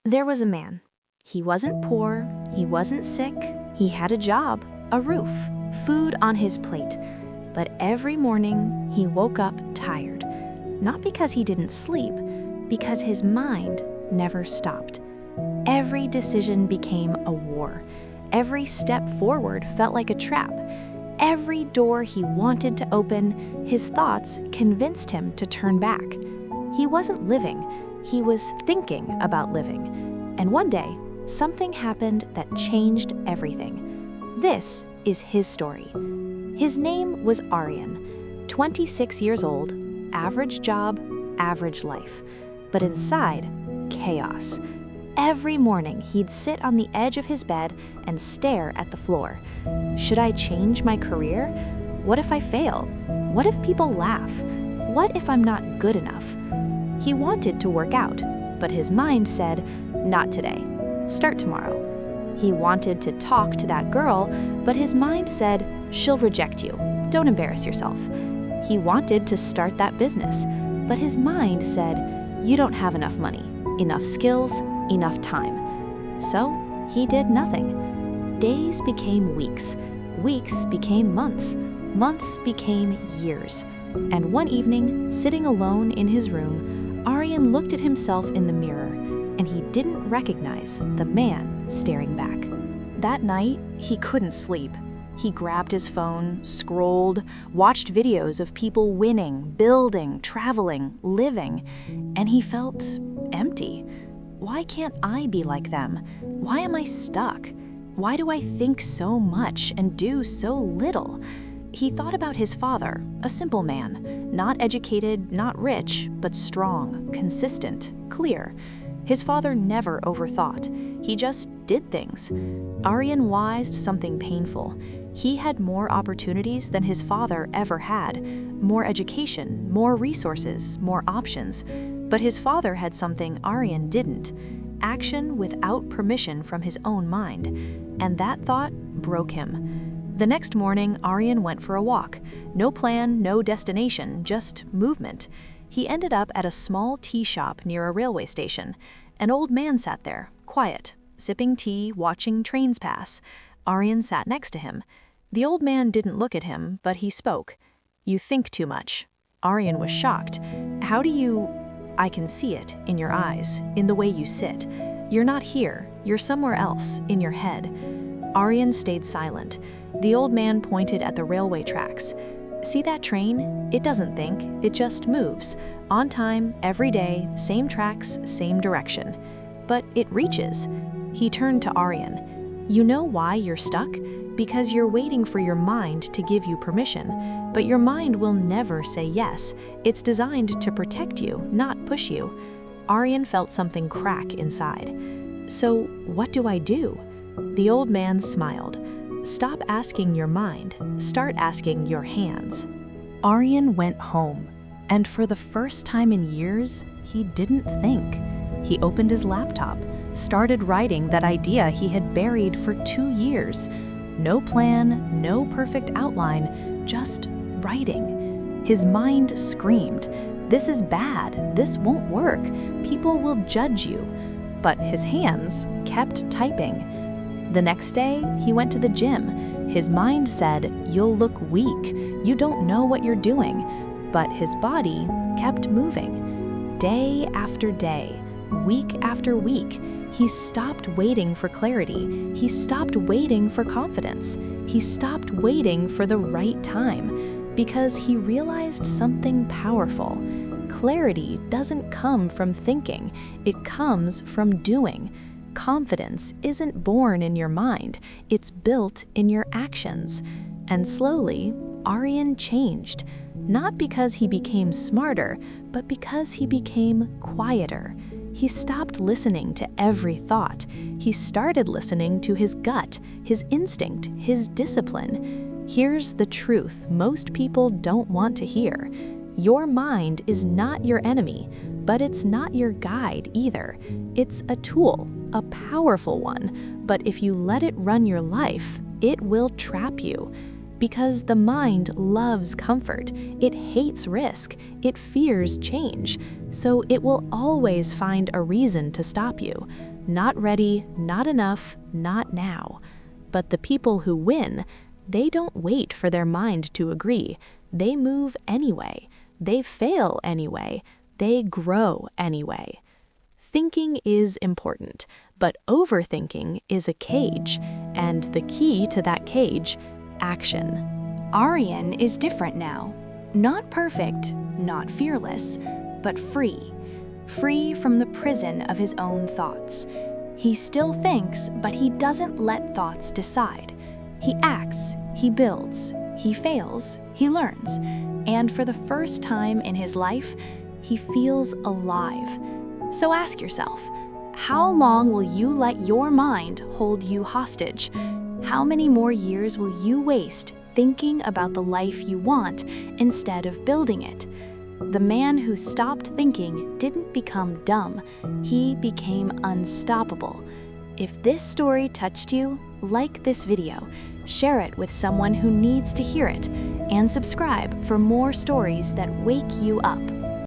There was a man. He wasn't poor, he wasn't sick, he had a job, a roof, food on his plate. But every morning, he woke up tired. Not because he didn't sleep, because his mind never stopped. Every decision became a war. Every step forward felt like a trap. Every door he wanted to open, his thoughts convinced him to turn back. He wasn't living, he was thinking about living. And one day, something happened that changed everything. This is his story. His name was Aryan, 26 years old, average job, average life. But inside, chaos. Every morning, he'd sit on the edge of his bed and stare at the floor. Should I change my career? What if I fail? What if people laugh? What if I'm not good enough? He wanted to work out, but his mind said, not today. Start tomorrow. He wanted to talk to that girl, but his mind said, she'll reject you. Don't embarrass yourself. He wanted to start that business, but his mind said, you don't have enough money, enough skills, enough time. So he did nothing. Days became weeks, weeks became months, months became years. And one evening, sitting alone in his room, Aryan looked at himself in the mirror, and he didn't recognize the man staring back. That night, he couldn't sleep. He grabbed his phone, scrolled, watched videos of people winning, building, traveling, living, and he felt empty. Why can't I be like them? Why am I stuck? Why do I think so much and do so little? He thought about his father, a simple man, not educated, not rich, but strong, consistent, clear. His father never overthought. He just did things. Aryan wised something painful. He had more opportunities than his father ever had, more education, more resources, more options. But his father had something Aryan didn't, action without permission from his own mind. And that thought broke him. The next morning, Aryan went for a walk. No plan, no destination, just movement. He ended up at a small tea shop near a railway station. An old man sat there, quiet, sipping tea, watching trains pass. Aryan sat next to him. The old man didn't look at him, but he spoke. You think too much. Aryan was shocked. How do you... I can see it in your eyes, in the way you sit. You're not here, you're somewhere else, in your head. Aryan stayed silent. The old man pointed at the railway tracks. See that train? It doesn't think, it just moves. On time, every day, same tracks, same direction. But it reaches. He turned to Aryan. You know why you're stuck? Because you're waiting for your mind to give you permission. But your mind will never say yes. It's designed to protect you, not push you. Aryan felt something crack inside. So what do I do? The old man smiled. Stop asking your mind. Start asking your hands. Aryan went home, and for the first time in years, he didn't think. He opened his laptop, started writing that idea he had buried for 2 years. No plan, no perfect outline, just writing. His mind screamed, this is bad, this won't work, people will judge you. But his hands kept typing. The next day, he went to the gym. His mind said, you'll look weak, you don't know what you're doing. But his body kept moving. Day after day, week after week, he stopped waiting for clarity. He stopped waiting for confidence. He stopped waiting for the right time because he realized something powerful. Clarity doesn't come from thinking, it comes from doing. Confidence isn't born in your mind, it's built in your actions. And slowly, Aryan changed, not because he became smarter, but because he became quieter. He stopped listening to every thought. He started listening to his gut, his instinct, his discipline. Here's the truth most people don't want to hear. Your mind is not your enemy, but it's not your guide either. It's a tool, a powerful one, but if you let it run your life, it will trap you. Because the mind loves comfort, it hates risk, it fears change, so it will always find a reason to stop you. Not ready, not enough, not now. But the people who win, they don't wait for their mind to agree. They move anyway. They fail anyway. They grow anyway. Thinking is important, but overthinking is a cage, and the key to that cage, action. Aryan is different now. Not perfect, not fearless, but free. Free from the prison of his own thoughts. He still thinks, but he doesn't let thoughts decide. He acts, he builds, he fails, he learns. And for the first time in his life, he feels alive. So ask yourself, how long will you let your mind hold you hostage? How many more years will you waste thinking about the life you want instead of building it? The man who stopped thinking didn't become dumb, he became unstoppable. If this story touched you, like this video, share it with someone who needs to hear it, and subscribe for more stories that wake you up.